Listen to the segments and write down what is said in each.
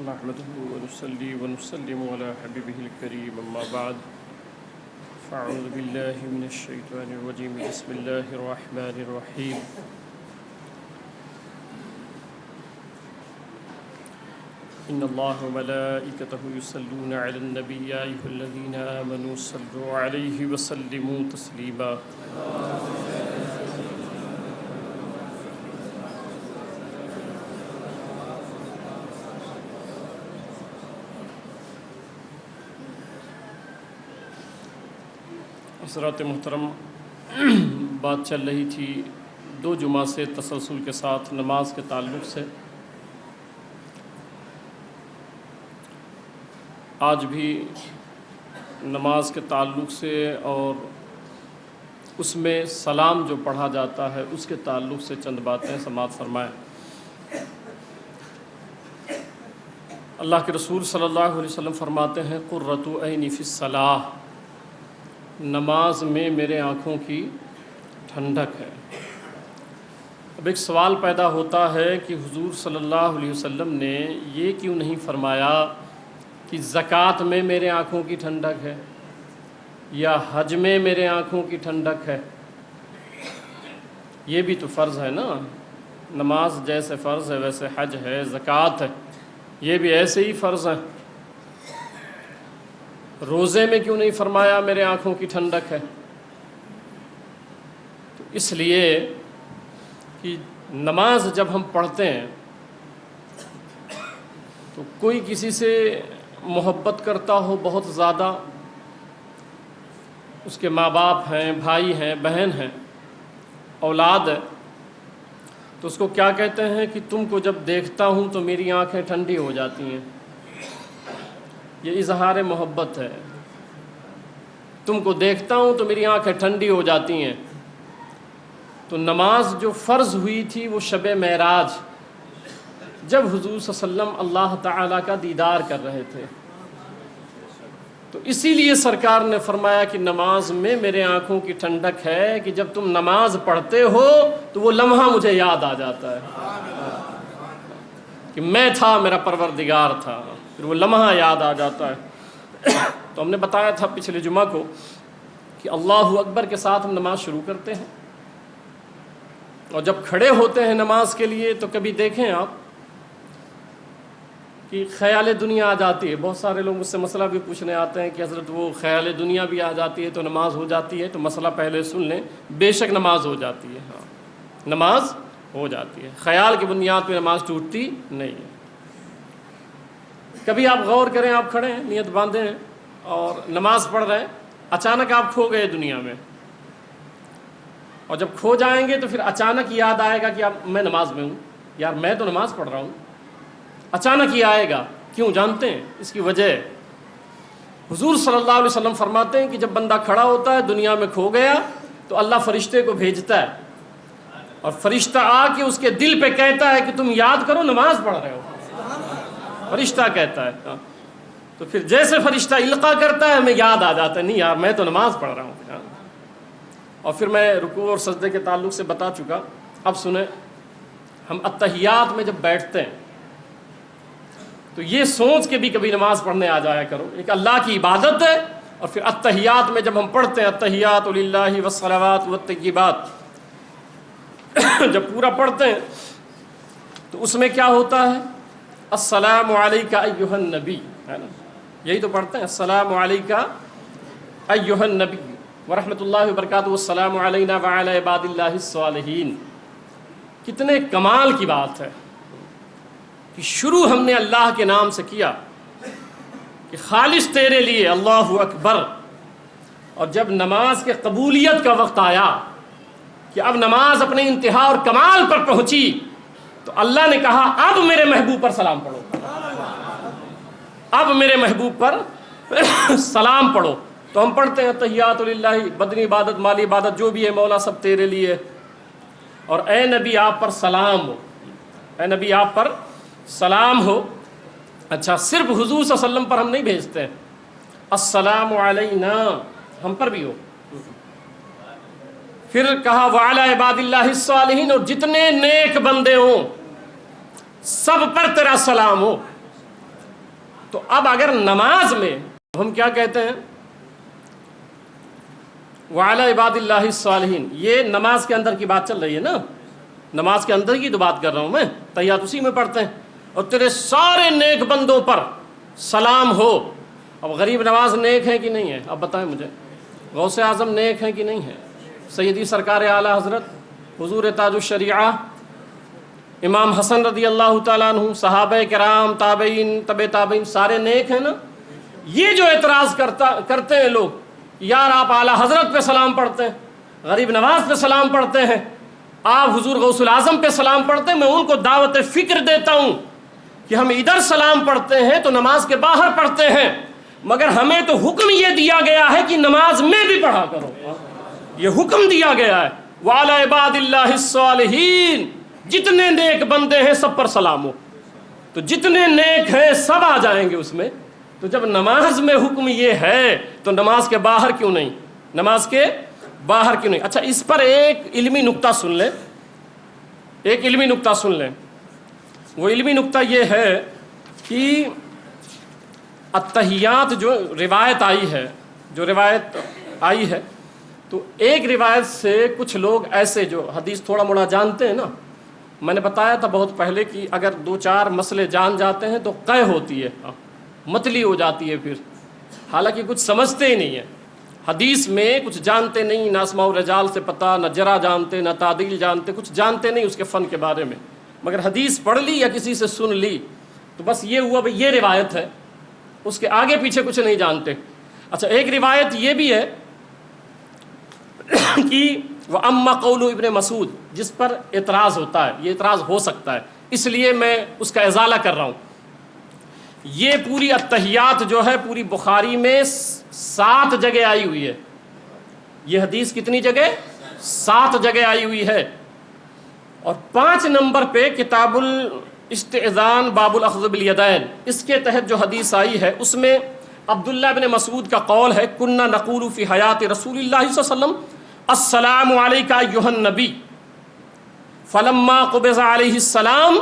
نحمده ونصلي ونسلم على حبيبه الكريم أما بعد فأعوذ بالله من الشيطان الرجيم بسم الله الرحمن الرحيم إن الله وملائكته يصلون على النبي يا أيها الذين آمنوا صلوا عليه وسلموا تسليما حضرات محترم، بات چل رہی تھی 2 جمعہ سے تسلسل کے ساتھ نماز کے تعلق سے۔ آج بھی نماز کے تعلق سے اور اس میں سلام جو پڑھا جاتا ہے اس کے تعلق سے چند باتیں سماعت فرمائیں۔ اللہ کے رسول صلی اللہ علیہ وسلم فرماتے ہیں قرۃ عینی فی الصلاۃ، نماز میں میرے آنکھوں کی ٹھنڈک ہے۔ اب ایک سوال پیدا ہوتا ہے کہ حضور صلی اللہ علیہ وسلم نے یہ کیوں نہیں فرمایا کہ زکوٰۃ میں میرے آنکھوں کی ٹھنڈک ہے یا حج میں میرے آنکھوں کی ٹھنڈک ہے؟ یہ بھی تو فرض ہے نا، نماز جیسے فرض ہے ویسے حج ہے، زکوٰۃ ہے، یہ بھی ایسے ہی فرض ہیں۔ روزے میں کیوں نہیں فرمایا میرے آنکھوں کی ٹھنڈک ہے؟ تو اس لیے کہ نماز جب ہم پڑھتے ہیں تو کوئی کسی سے محبت کرتا ہو بہت زیادہ، اس کے ماں باپ ہیں، بھائی ہیں، بہن ہیں، اولاد ہے، تو اس کو کیا کہتے ہیں کہ تم کو جب دیکھتا ہوں تو میری آنکھیں ٹھنڈی ہو جاتی ہیں۔ یہ اظہار محبت ہے، تم کو دیکھتا ہوں تو میری آنکھیں ٹھنڈی ہو جاتی ہیں۔ تو نماز جو فرض ہوئی تھی وہ شب معراج، جب حضور صلی اللہ علیہ وسلم اللہ تعالیٰ کا دیدار کر رہے تھے، تو اسی لیے سرکار نے فرمایا کہ نماز میں میرے آنکھوں کی ٹھنڈک ہے کہ جب تم نماز پڑھتے ہو تو وہ لمحہ مجھے یاد آ جاتا ہے کہ میں تھا، میرا پروردگار تھا، پھر وہ لمحہ یاد آ جاتا ہے۔ تو ہم نے بتایا تھا پچھلے جمعہ کو کہ اللہ اکبر کے ساتھ ہم نماز شروع کرتے ہیں، اور جب کھڑے ہوتے ہیں نماز کے لیے تو کبھی دیکھیں آپ کہ خیال دنیا آ جاتی ہے۔ بہت سارے لوگ مجھ سے مسئلہ بھی پوچھنے آتے ہیں کہ حضرت وہ خیال دنیا بھی آ جاتی ہے تو نماز ہو جاتی ہے؟ تو مسئلہ پہلے سن لیں، بے شک نماز ہو جاتی ہے، ہاں نماز ہو جاتی ہے، خیال کی بنیاد پہ نماز ٹوٹتی نہیں ہے۔ کبھی آپ غور کریں، آپ کھڑے ہیں، نیت باندھے ہیں اور نماز پڑھ رہے ہیں، اچانک آپ کھو گئے دنیا میں، اور جب کھو جائیں گے تو پھر اچانک یاد آئے گا کہ میں نماز میں ہوں، یار میں تو نماز پڑھ رہا ہوں۔ اچانک ہی آئے گا، کیوں جانتے ہیں اس کی وجہ؟ حضور صلی اللہ علیہ وسلم فرماتے ہیں کہ جب بندہ کھڑا ہوتا ہے دنیا میں کھو گیا تو اللہ فرشتے کو بھیجتا ہے، اور فرشتہ آ کے اس کے دل پہ کہتا ہے کہ تم یاد کرو نماز پڑھ رہے ہو۔ فرشتہ کہتا ہے، تو پھر جیسے فرشتہ القاء کرتا ہے ہمیں یاد آ جاتا ہے، نہیں یار میں تو نماز پڑھ رہا ہوں۔ اور پھر میں رکوع اور سجدے کے تعلق سے بتا چکا، اب سنیں، ہم اتحیات میں جب بیٹھتے ہیں تو یہ سوچ کے بھی کبھی نماز پڑھنے آ جایا کرو، ایک اللہ کی عبادت ہے، اور پھر اتحیات میں جب ہم پڑھتے ہیں اتحیات للہ والصلوات والطیبات، جب پورا پڑھتے ہیں تو اس میں کیا ہوتا ہے؟ السلام علیکہ ایہا النبی، ہے نا، یہی تو پڑھتے ہیں، السلام علیکہ ایہا النبی ورحمۃ اللہ وبرکاتہ والسلام علینا وعلی عباد اللہ الصالحین۔ کتنے کمال کی بات ہے کہ شروع ہم نے اللہ کے نام سے کیا کہ خالص تیرے لیے، اللہ اکبر۔ اور جب نماز کے قبولیت کا وقت آیا کہ اب نماز اپنے انتہا اور کمال پر پہنچی تو اللہ نے کہا اب میرے محبوب پر سلام پڑھو، اب میرے محبوب پر سلام پڑھو۔ تو ہم پڑھتے ہیں تحیات للہ، بدنی عبادت، مالی عبادت، جو بھی ہے مولا سب تیرے لیے، اور اے نبی آپ پر سلام ہو، اے نبی آپ پر سلام ہو۔ اچھا، صرف حضور صلی اللہ علیہ وسلم پر ہم نہیں بھیجتے ہیں، السلام علینا ہم پر بھی ہو۔ پھر کہا وعلی عباد اللہ الصالحین، اور جتنے نیک بندے ہوں سب پر تیرا سلام ہو۔ تو اب اگر نماز میں ہم کیا کہتے ہیں وَعَلَى عِبَادِ اللَّهِ الصَّالِحِينَ، یہ نماز کے اندر کی بات چل رہی ہے نا، نماز کے اندر کی تو بات کر رہا ہوں میں، تحیات اسی میں پڑھتے ہیں، اور تیرے سارے نیک بندوں پر سلام ہو۔ اب غریب نواز نیک ہے کہ نہیں ہے؟ اب بتائیں مجھے، غوث اعظم نیک ہے کہ نہیں ہے؟ سیدی سرکار اعلیٰ حضرت حضور تاج الشریعہ امام حسن رضی اللہ تعالیٰ عنہ، صحابہ کرام، تابعین، تبع تابعین، سارے نیک ہیں نا؟ یہ جو اعتراض کرتے ہیں لوگ، یار آپ اعلیٰ حضرت پہ سلام پڑھتے ہیں، غریب نواز پہ سلام پڑھتے ہیں، آپ حضور غوث الاعظم پہ سلام پڑھتے ہیں، میں ان کو دعوت فکر دیتا ہوں کہ ہم ادھر سلام پڑھتے ہیں تو نماز کے باہر پڑھتے ہیں، مگر ہمیں تو حکم یہ دیا گیا ہے کہ نماز میں بھی پڑھا کرو، یہ حکم دیا گیا ہے وَعَلَى عِبَادِ اللَّهِ الصَّالِحِينَ، جتنے نیک بندے ہیں سب پر سلام ہو۔ تو جتنے نیک ہیں سب آ جائیں گے اس میں، تو جب نماز میں حکم یہ ہے تو نماز کے باہر کیوں نہیں؟ نماز کے باہر کیوں نہیں؟ اچھا، اس پر ایک علمی نکتہ سن لیں، ایک علمی نکتہ سن لیں۔ وہ علمی نکتہ یہ ہے کہ التحیات جو روایت آئی ہے تو ایک روایت سے کچھ لوگ ایسے جو حدیث تھوڑا موڑا جانتے ہیں نا، میں نے بتایا تھا بہت پہلے کہ اگر 2-4 مسئلے جان جاتے ہیں تو قے ہوتی ہے، متلی ہو جاتی ہے پھر، حالانکہ کچھ سمجھتے ہی نہیں ہے، حدیث میں کچھ جانتے نہیں، نہ اسماء و رجال سے پتہ، نہ جرح جانتے، نہ تعدیل جانتے، کچھ جانتے نہیں اس کے فن کے بارے میں، مگر حدیث پڑھ لی یا کسی سے سن لی تو بس یہ ہوا بھئی یہ روایت ہے، اس کے آگے پیچھے کچھ نہیں جانتے۔ اچھا، ایک روایت یہ بھی ہے کہ وَأَمَّا قَوْلُ ابن مسعود، جس پر اعتراض ہوتا ہے، یہ اعتراض ہو سکتا ہے، اس لیے میں اس کا ازالہ کر رہا ہوں۔ یہ پوری التحیات جو ہے پوری بخاری میں 7 جگہ آئی ہوئی ہے، یہ حدیث کتنی جگہ؟ 7 جگہ آئی ہوئی ہے، اور 5 نمبر پہ کتاب الاستئذان باب الاخذ بالیدین، اس کے تحت جو حدیث آئی ہے اس میں عبداللہ بن مسعود کا قول ہے کننا نقول فی حیات رسول اللہ صلی اللہ علیہ وسلم السلام علیکہ ایھا النبی فلما قبض علیہ السلام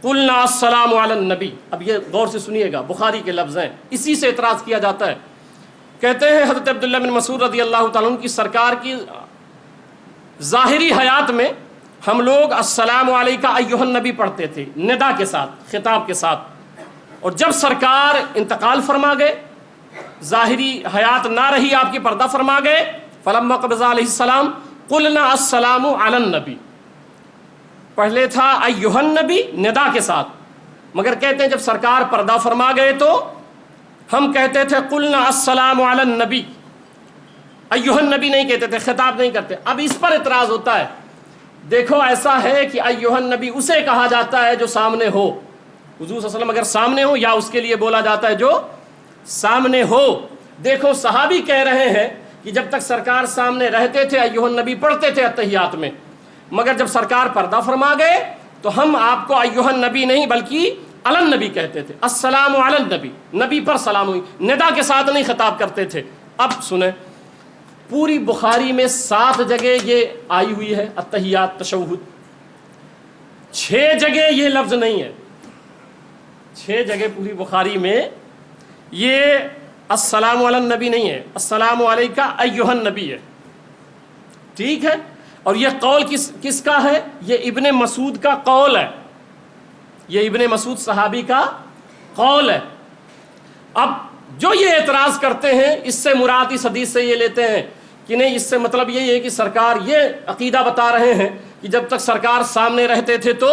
قلنا السلام علی النبی۔ اب یہ غور سے سنیے گا، بخاری کے لفظ ہیں، اسی سے اعتراض کیا جاتا ہے۔ کہتے ہیں حضرت عبداللہ بن مسعود رضی اللہ تعالیٰ عنہ کی سرکار کی ظاہری حیات میں ہم لوگ السلام علیکہ ایھا النبی پڑھتے تھے ندا کے ساتھ، خطاب کے ساتھ، اور جب سرکار انتقال فرما گئے، ظاہری حیات نہ رہی آپ کی، پردہ فرما گئے، فلما قبض علیہ السلام قلنا السلام علی النبی، پہلے تھا ایھا النبی ندا کے ساتھ، مگر کہتے ہیں جب سرکار پردہ فرما گئے تو ہم کہتے تھے قلنا السلام علی النبی، ایھا النبی نہیں کہتے تھے، خطاب نہیں کرتے۔ اب اس پر اعتراض ہوتا ہے، دیکھو ایسا ہے کہ ایھا النبی اسے کہا جاتا ہے جو سامنے ہو، حضور صلی اللہ علیہ وسلم اگر سامنے ہو یا اس کے لیے بولا جاتا ہے جو سامنے ہو۔ دیکھو صحابی کہہ رہے ہیں کہ جب تک سرکار سامنے رہتے تھے ایھا النبی پڑھتے تھے التحیات میں، مگر جب سرکار پردہ فرما گئے تو ہم آپ کو ایھا النبی نہیں بلکہ علی النبی کہتے تھے، السلام علی النبی، نبی پر سلام ہوئی، ندا کے ساتھ نہیں خطاب کرتے تھے۔ اب سنیں، پوری بخاری میں 7 جگہ یہ آئی ہوئی ہے التحیات تشہد، 6 جگہ یہ لفظ نہیں ہے، 6 جگہ پوری بخاری میں یہ السلام علی النبی نہیں ہے، السلام علیکہ ایھا النبی ہے، ٹھیک ہے؟ اور یہ قول کس کا ہے؟ یہ ابن مسعود کا قول ہے، یہ ابن مسعود صحابی کا قول ہے۔ اب جو یہ اعتراض کرتے ہیں اس سے مراد اس حدیث سے یہ لیتے ہیں کہ نہیں، اس سے مطلب یہی ہے کہ سرکار یہ عقیدہ بتا رہے ہیں کہ جب تک سرکار سامنے رہتے تھے تو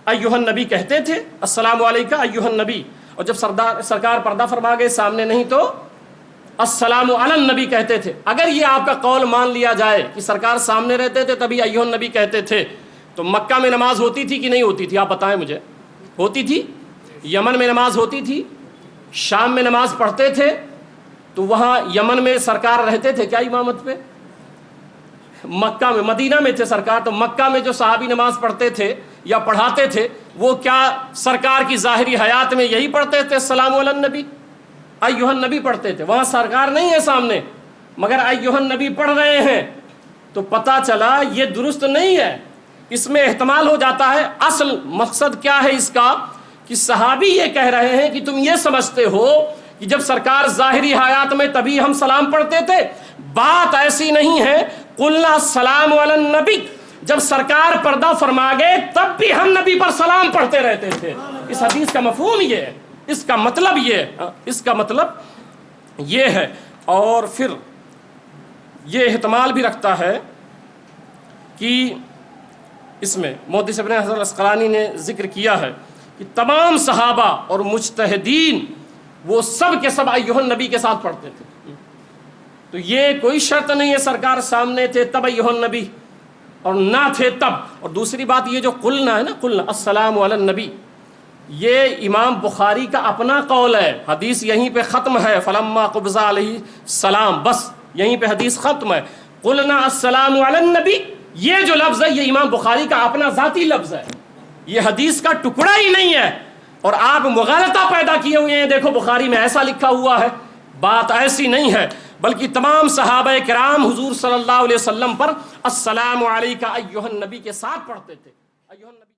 ایھا النبی کہتے تھے، السلام علیکہ ایھا النبی، اور جب سرکار پردہ فرما گئے سامنے نہیں تو السلام علی النبی کہتے تھے۔ اگر یہ آپ کا قول مان لیا جائے کہ سرکار سامنے رہتے تھے تبھی ایھا النبی کہتے تھے، تو مکہ میں نماز ہوتی تھی کہ نہیں ہوتی تھی؟ آپ بتائیں مجھے، ہوتی تھی؟ یمن میں نماز ہوتی تھی؟ شام میں نماز پڑھتے تھے؟ تو وہاں یمن میں سرکار رہتے تھے کیا امامت پہ؟ مکہ میں، مدینہ میں تھے سرکار، تو مکہ میں جو صحابی نماز پڑھتے تھے یا پڑھاتے تھے وہ کیا سرکار کی ظاہری حیات میں یہی پڑھتے تھے السلام علی النبی؟ ایھا النبی پڑھتے تھے، وہاں سرکار نہیں ہے سامنے مگر ایھا النبی پڑھ رہے ہیں، تو پتہ چلا یہ درست نہیں ہے، اس میں احتمال ہو جاتا ہے۔ اصل مقصد کیا ہے اس کا کہ صحابی یہ کہہ رہے ہیں کہ تم یہ سمجھتے ہو کہ جب سرکار ظاہری حیات میں تبھی ہم سلام پڑھتے تھے؟ بات ایسی نہیں ہے. قلنا السلام علی النبی، جب سرکار پردہ فرما گئے تب بھی ہم نبی پر سلام پڑھتے رہتے تھے. اس حدیث کا مفہوم یہ ہے، اس کا مطلب یہ ہے. اور پھر یہ احتمال بھی رکھتا ہے کہ اس میں محدث ابن حجر العسقلانی نے ذکر کیا ہے کہ تمام صحابہ اور مجتہدین وہ سب کے سب ایھا النبی کے ساتھ پڑھتے تھے. تو یہ کوئی شرط نہیں ہے سرکار سامنے تھے تب ایھا النبی اور نہ تھے تب. اور دوسری بات یہ جو قلنا ہے نا، قلنا السلام علی النبی، یہ امام بخاری کا اپنا قول ہے. حدیث یہیں پہ ختم ہے، فلما قبض علیہ السلام، بس یہیں پہ حدیث ختم ہے. قلنا السلام علی النبی، یہ جو لفظ ہے یہ امام بخاری کا اپنا ذاتی لفظ ہے، یہ حدیث کا ٹکڑا ہی نہیں ہے. اور آپ مغالطہ پیدا کیے ہوئے ہیں، دیکھو بخاری میں ایسا لکھا ہوا ہے. بات ایسی نہیں ہے، بلکہ تمام صحابہ کرام حضور صلی اللہ علیہ وسلم پر السلام علیکہ ایھا النبی کے ساتھ پڑھتے تھے. ایھا النبی